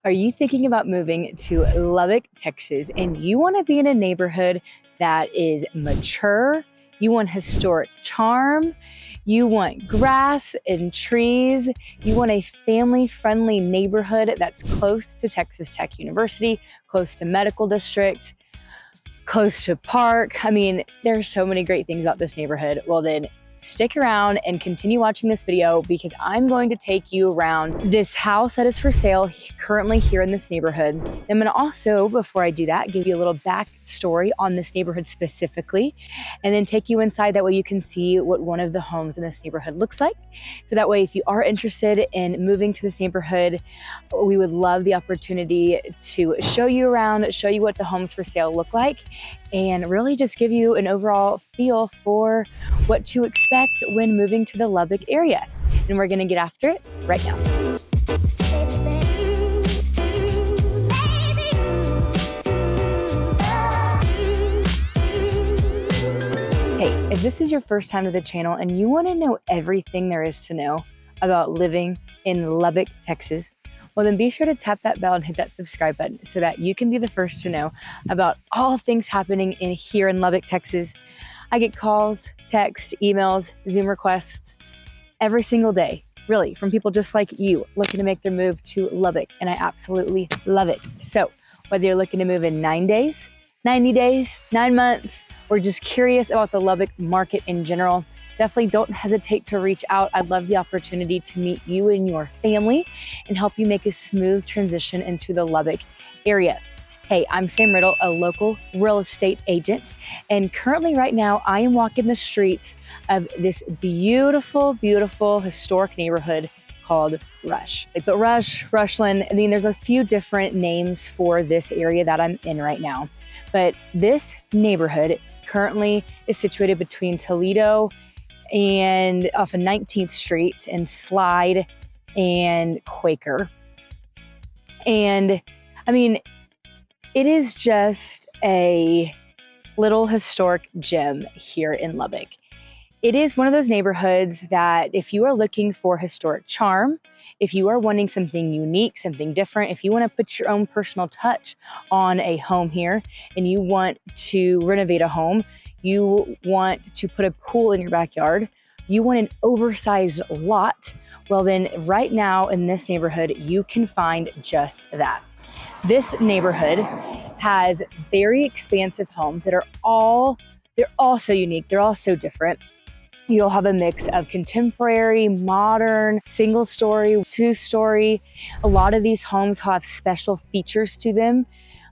Are you thinking about moving to Lubbock, Texas, and you want to be in a neighborhood that is mature, you want historic charm, you want grass and trees, you want a family-friendly neighborhood that's close to Texas Tech University, close to medical district, close to park? I mean, there are so many great things about this neighborhood. Well then, stick around and continue watching this video because I'm going to take you around this house that is for sale currently here in this neighborhood. I'm going to also, before I do that, give you a little backstory on this neighborhood specifically, and then take you inside. That way you can see what one of the homes in this neighborhood looks like. So that way, if you are interested in moving to this neighborhood, we would love the opportunity to show you around, show you what the homes for sale look like, and really just give you an overall feel for what to expect when moving to the Lubbock area. And we're gonna get after it right now. Hey, if this is your first time to the channel and you wanna know everything there is to know about living in Lubbock, Texas, well then be sure to tap that bell and hit that subscribe button so that you can be the first to know about all things happening here in Lubbock, Texas. I get calls, texts, emails, Zoom requests every single day, really, from people just like you looking to make their move to Lubbock, and I absolutely love it. So whether you're looking to move in 9 days, 90 days, 9 months, or just curious about the Lubbock market in general, definitely don't hesitate to reach out. I'd love the opportunity to meet you and your family and help you make a smooth transition into the Lubbock area. Hey, I'm Sam Riddle, a local real estate agent, and currently right now I am walking the streets of this beautiful, beautiful historic neighborhood called Rush. But Rushland, I mean, there's a few different names for this area that I'm in right now, but this neighborhood currently is situated between Toledo and off of 19th Street and Slide and Quaker. And I mean, it is just a little historic gem here in Lubbock. It is one of those neighborhoods that if you are looking for historic charm, if you are wanting something unique, something different, if you want to put your own personal touch on a home here and you want to renovate a home, you want to put a pool in your backyard, you want an oversized lot, well then right now in this neighborhood, you can find just that. This neighborhood has very expansive homes that are they're all so unique. They're all so different. You'll have a mix of contemporary, modern, single story, two story. A lot of these homes have special features to them,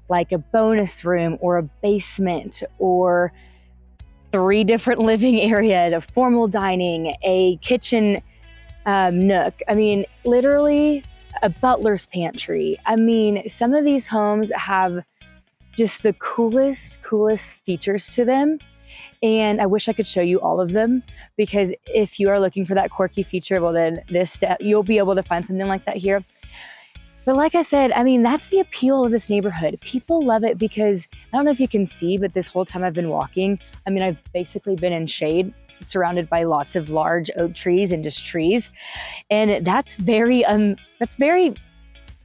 like a bonus room or a basement or 3 different living areas, a formal dining, a kitchen nook. I mean, literally a butler's pantry. I mean, some of these homes have just the coolest features to them. And I wish I could show you all of them, because if you are looking for that quirky feature, well then you'll be able to find something like that here. But like I said, I mean, that's the appeal of this neighborhood. People love it because, I don't know if you can see, but this whole time I've been walking, I mean, I've basically been in shade, surrounded by lots of large oak trees and just trees. And that's very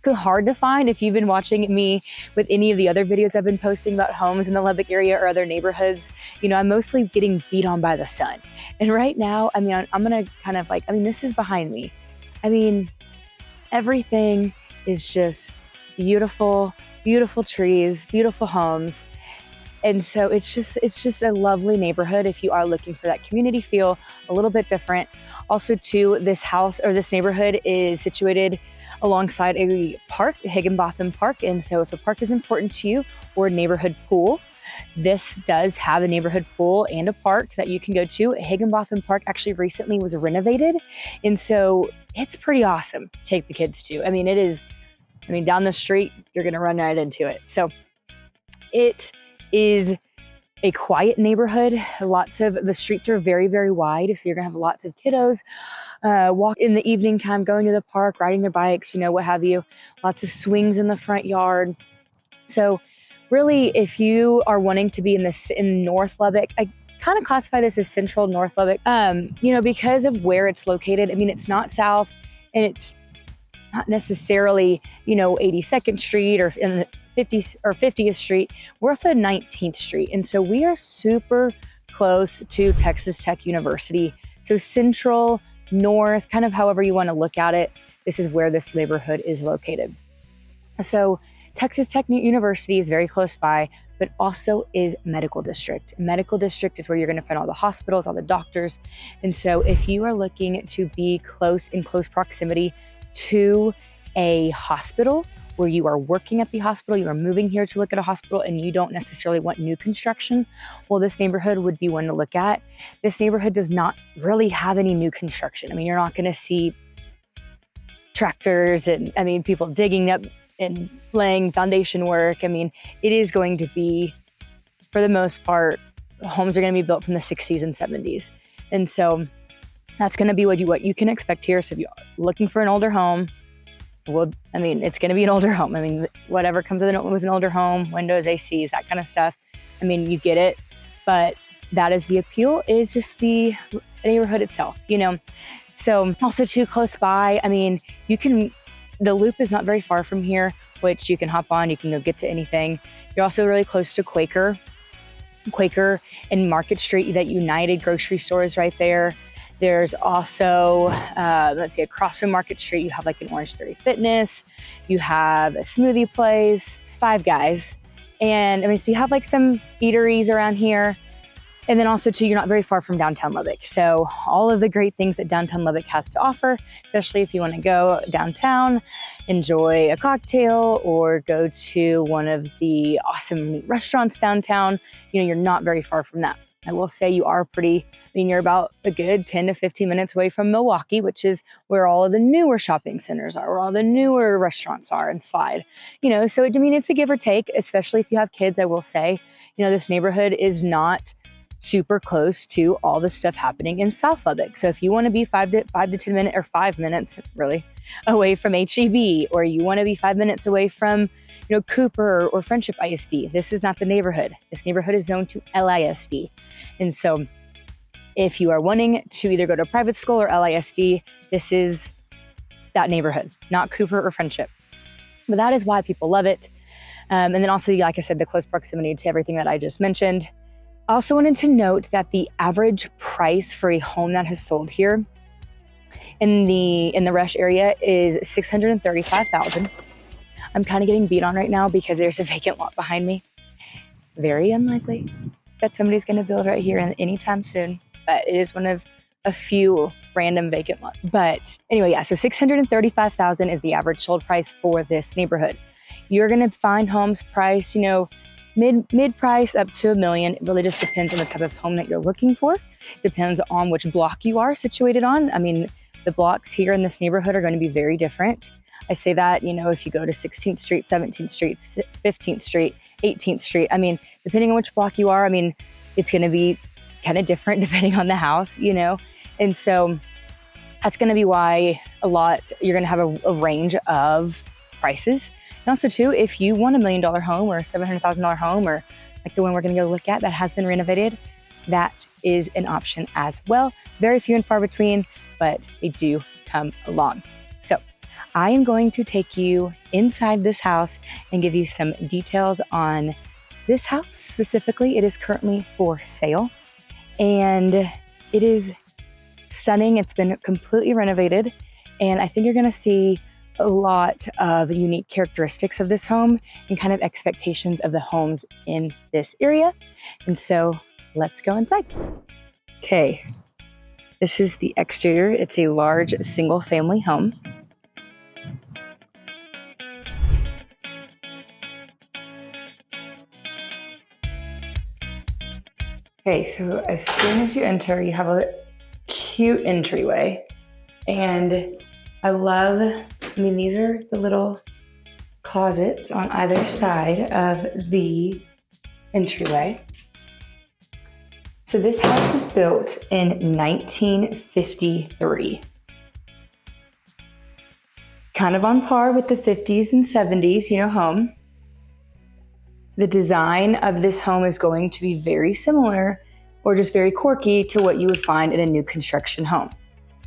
hard to find if you've been watching me with any of the other videos I've been posting about homes in the Lubbock area or other neighborhoods. You know, I'm mostly getting beat on by the sun. And right now, I mean, I'm gonna kind of like, I mean, this is behind me. I mean, everything is just beautiful, beautiful trees, beautiful homes. And so it's just a lovely neighborhood if you are looking for that community feel, a little bit different. Also too, this house or this neighborhood is situated alongside a park, Higginbotham Park. And so if a park is important to you, or a neighborhood pool, this does have a neighborhood pool and a park that you can go to. Higginbotham Park actually recently was renovated. And so it's pretty awesome to take the kids to. I mean, down the street, you're gonna run right into it. So it is a quiet neighborhood. Lots of the streets are very, very wide. So you're gonna have lots of kiddos walk in the evening time, going to the park, riding their bikes, you know, what have you. Lots of swings in the front yard. So really, if you are wanting to be in North Lubbock, I kind of classify this as central North Lubbock, you know, because of where it's located. I mean, it's not south and it's not necessarily, 82nd Street or in the 50th or 50th Street. We're off of 19th Street. And so we are super close to Texas Tech University. So central, north, kind of however you want to look at it, this is where this neighborhood is located. So Texas Tech University is very close by, but also is medical district. Medical district is where you're going to find all the hospitals, all the doctors. And so if you are looking to be in close proximity to a hospital, where you are working at the hospital, you are moving here to look at a hospital, and you don't necessarily want new construction, well, this neighborhood would be one to look at. This neighborhood does not really have any new construction. I mean, you're not going to see tractors and, people digging up and laying foundation work. I mean, it is going to be, for the most part, homes are going to be built from the 60s and 70s. And so that's going to be what you can expect here. So if you're looking for an older home, well, it's going to be an older home. Whatever comes with an older home, windows, ACs, that kind of stuff. You get it. But that is the appeal, is just the neighborhood itself, So also too close by, the Loop is not very far from here, which you can hop on, you can go get to anything. You're also really close to Quaker and Market Street. That United grocery store is right there. There's also, across from Market Street, you have like an Orange 30 Fitness, you have a smoothie place, Five Guys. And so you have like some eateries around here. And then also too, you're not very far from downtown Lubbock. So all of the great things that downtown Lubbock has to offer, especially if you want to go downtown, enjoy a cocktail, or go to one of the awesome restaurants downtown, you're not very far from that. I will say you are you're about a good 10 to 15 minutes away from Milwaukee, which is where all of the newer shopping centers are, where all the newer restaurants are and slide. So it's a give or take, especially if you have kids. I will say, this neighborhood is not super close to all the stuff happening in South Lubbock. So if you want to be 5 to 10 minutes, or 5 minutes really, away from HEB, or you want to be 5 minutes away from Cooper or Friendship ISD, this is not the neighborhood. This neighborhood is zoned to LISD. And so if you are wanting to either go to a private school or LISD, this is that neighborhood, not Cooper or Friendship. But that is why people love it. And then also, like I said, the close proximity to everything that I just mentioned. I also wanted to note that the average price for a home that has sold here in the Rush area is $635,000. I'm kind of getting beat on right now because there's a vacant lot behind me. Very unlikely that somebody's going to build right here anytime soon, but it is one of a few random vacant lots. But anyway, so $635,000 is the average sold price for this neighborhood. You're going to find homes priced, mid price up to $1 million. It really just depends on the type of home that you're looking for. Depends on which block you are situated on. The blocks here in this neighborhood are going to be very different. I say that, if you go to 16th Street, 17th Street, 15th Street, 18th Street, depending on which block you are, it's going to be kind of different depending on the house, And so that's going to be why you're going to have a range of prices. And also too, if you want $1 million home or a $700,000 home, or like the one we're going to go look at that has been renovated, that is an option as well. Very few and far between, but they do come along. So I am going to take you inside this house and give you some details on this house specifically. It is currently for sale, and it is stunning. It's been completely renovated, and I think you're going to see a lot of unique characteristics of this home and kind of expectations of the homes in this area. And so let's go inside. Okay, this is the exterior. It's a large single family home. Okay, so as soon as you enter, you have a cute entryway, and these are the little closets on either side of the entryway. So this house was built in 1953. Kind of on par with the 50s and 70s, home. The design of this home is going to be very similar, or just very quirky, to what you would find in a new construction home.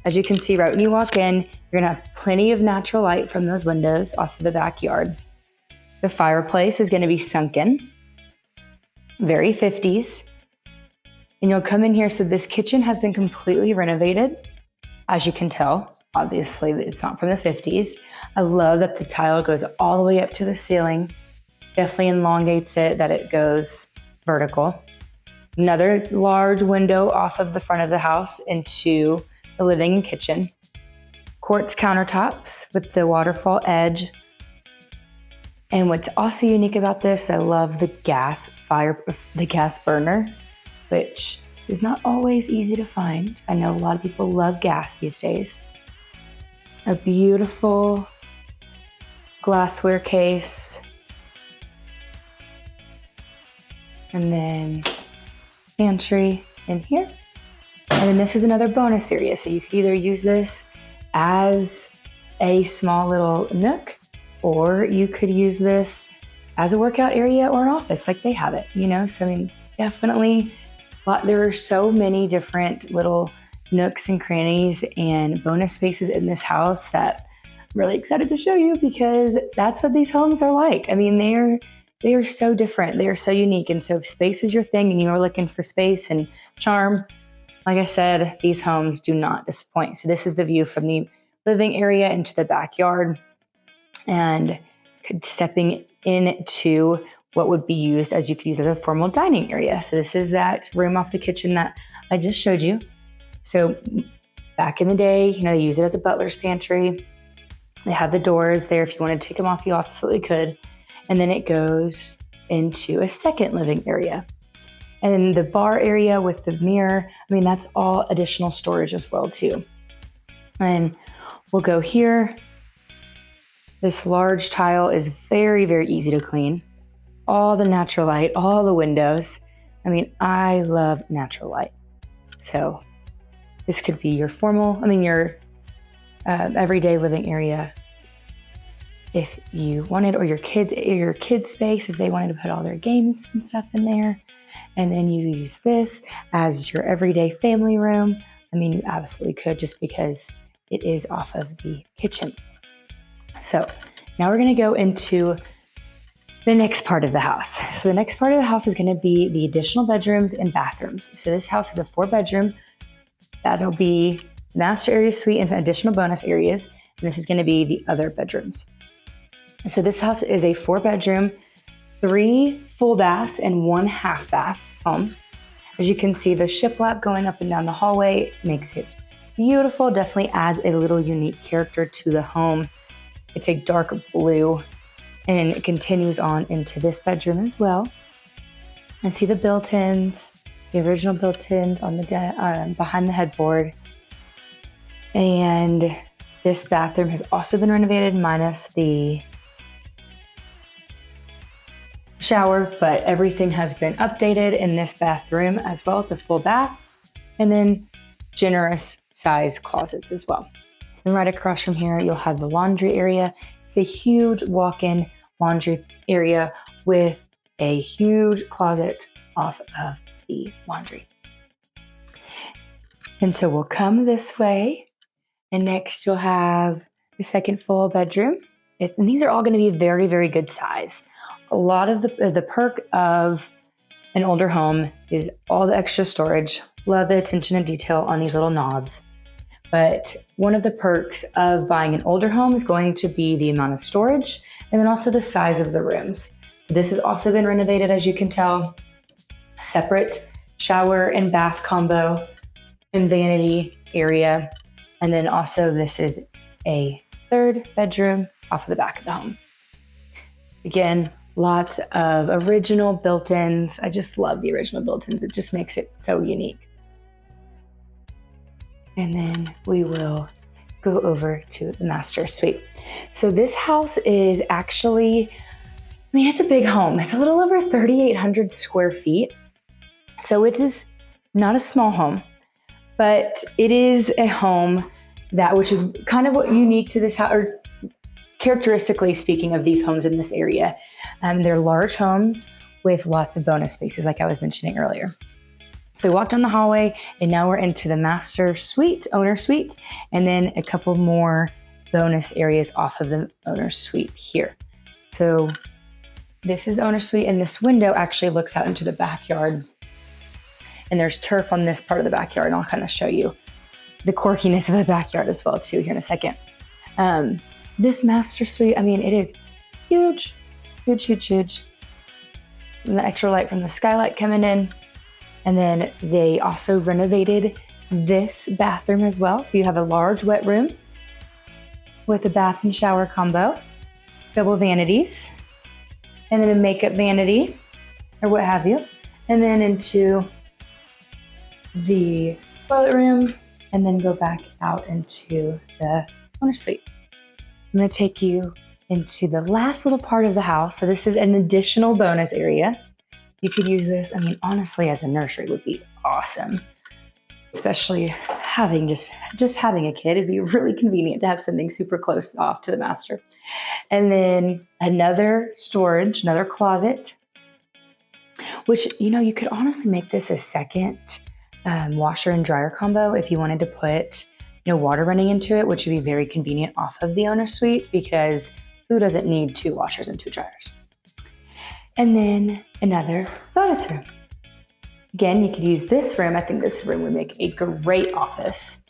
As you can see, right when you walk in, you're gonna have plenty of natural light from those windows off of the backyard. The fireplace is gonna be sunken, very 50s. And you'll come in here, so this kitchen has been completely renovated. As you can tell, obviously it's not from the 50s. I love that the tile goes all the way up to the ceiling. Definitely elongates it, that it goes vertical. Another large window off of the front of the house into the living and kitchen. Quartz countertops with the waterfall edge. And what's also unique about this, I love the gas burner, which is not always easy to find. I know a lot of people love gas these days. A beautiful glassware case. And then pantry in here. And then this is another bonus area. So you could either use this as a small little nook, or you could use this as a workout area or an office like they have it, you know? So I mean, definitely, there are so many different little nooks and crannies and bonus spaces in this house that I'm really excited to show you, because that's what these homes are like. I mean, they are so different. They are so unique. And so if space is your thing and you are looking for space and charm, like I said, these homes do not disappoint. So this is the view from the living area into the backyard, and stepping into what would be used as you could use as a formal dining area. So this is that room off the kitchen that I just showed you. So back in the day, you know, they use it as a butler's pantry. They have the doors there. If you wanted to take them off, you absolutely could. And then it goes into a second living area. And then the bar area with the mirror, I mean, that's all additional storage as well too. And we'll go here. This large tile is very, very easy to clean. All the natural light, all the windows. I mean, I love natural light. So this could be your your everyday living area if you wanted, or your kids' space if they wanted to put all their games and stuff in there. And then you use this as your everyday family room. I mean, you absolutely could, just because it is off of the kitchen. So now we're going to go into the next part of the house. So the next part of the house is going to be the additional bedrooms and bathrooms. So this house is a 4-bedroom. That'll be master area, suite, and additional bonus areas. And this is going to be the other bedrooms. So this house is a 4-bedroom, 3 full baths, and 1 half bath home. As you can see, the shiplap going up and down the hallway makes it beautiful. Definitely adds a little unique character to the home. It's a dark blue, and it continues on into this bedroom as well. And see the built-ins, the original built-ins on the behind the headboard. And this bathroom has also been renovated, minus the shower, but everything has been updated in this bathroom as well. It's a full bath, and then generous size closets as well. And right across from here, you'll have the laundry area. It's a huge walk-in laundry area with a huge closet off of the laundry. And so we'll come this way, and next you'll have the second full bedroom. And these are all going to be very, very good size. A lot of the perk of an older home is all the extra storage. Love the attention to detail on these little knobs. But one of the perks of buying an older home is going to be the amount of storage, and then also the size of the rooms. So this has also been renovated, as you can tell. Separate shower and bath combo and vanity area. And then also this is a 3rd bedroom off of the back of the home. Again, lots of original built-ins. I just love the original built-ins. It just makes it so unique. And then we will go over to the master suite. So this house is actually, it's a big home. It's a little over 3,800 square feet. So it is not a small home, but it is a home which is kind of what unique to this house, or characteristically speaking of these homes in this area. They're large homes with lots of bonus spaces, like I was mentioning earlier. So we walked down the hallway, and now we're into the master suite, owner suite, and then a couple more bonus areas off of the owner suite here. So this is the owner suite, and this window actually looks out into the backyard. And there's turf on this part of the backyard, and I'll kind of show you the quirkiness of the backyard as well too here in a second. This master suite, I mean, it is huge, huge, huge, huge. And the extra light from the skylight coming in. And then they also renovated this bathroom as well. So you have a large wet room with a bath and shower combo, double vanities, and then a makeup vanity or what have you. And then into the toilet room, and then go back out into the owner suite. I'm going to take you into the last little part of the house. So this is an additional bonus area. You could use this, I mean, honestly, as a nursery would be awesome, especially having just having a kid. It'd be really convenient to have something super close off to the master. And then another storage, another closet, which, you know, you could honestly make this a second washer and dryer combo if you wanted to put, you know, water running into it, which would be very convenient off of the owner suite because who doesn't need 2 washers and 2 dryers? And then another bonus room. Again, you could use this room. I think this room would make a great office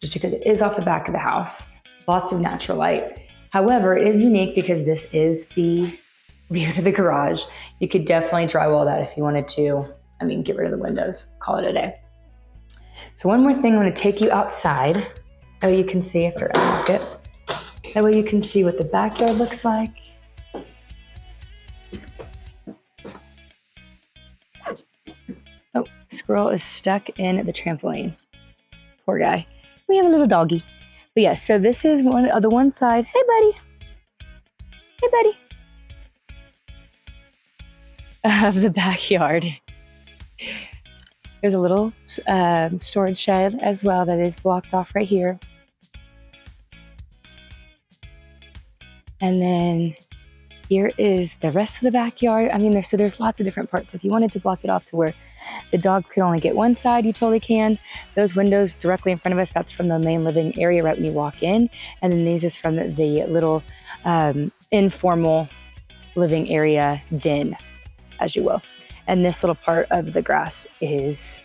just because it is off the back of the house. Lots of natural light. However, it is unique because this is the view to the garage. You could definitely drywall that if you wanted to. I mean, get rid of the windows, call it a day. So one more thing, I'm going to take you outside. That way you can see after I look it. That way you can see what the backyard looks like. Oh, squirrel is stuck in the trampoline. Poor guy. We have a little doggy. But yeah, so this is the one side. Hey, buddy. Hey, buddy. Of the backyard. There's a little storage shed as well that is blocked off right here. And then here is the rest of the backyard. I mean, there's lots of different parts. So if you wanted to block it off to where the dogs could only get one side, you totally can. Those windows directly in front of us, that's from the main living area right when you walk in. And then these is from the little informal living area den, as you will. And this little part of the grass is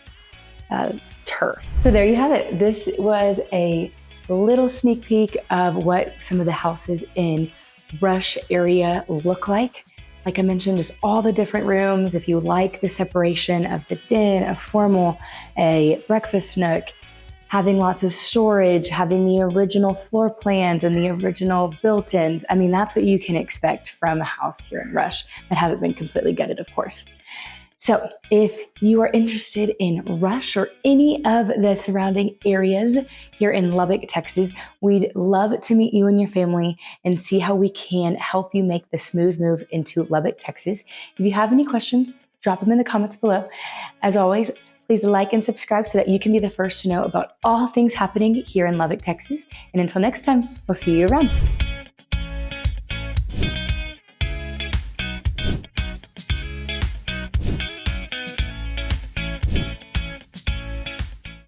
turf. So there you have it. This was a little sneak peek of what some of the houses in Rush area look like. Like I mentioned, just all the different rooms. If you like the separation of the den, a formal, a breakfast nook, having lots of storage, having the original floor plans and the original built-ins. I mean, that's what you can expect from a house here in Rush that hasn't been completely gutted, of course. So if you are interested in Rush or any of the surrounding areas here in Lubbock, Texas, we'd love to meet you and your family and see how we can help you make the smooth move into Lubbock, Texas. If you have any questions, drop them in the comments below. As always, please like and subscribe so that you can be the first to know about all things happening here in Lubbock, Texas. And until next time, we'll see you around.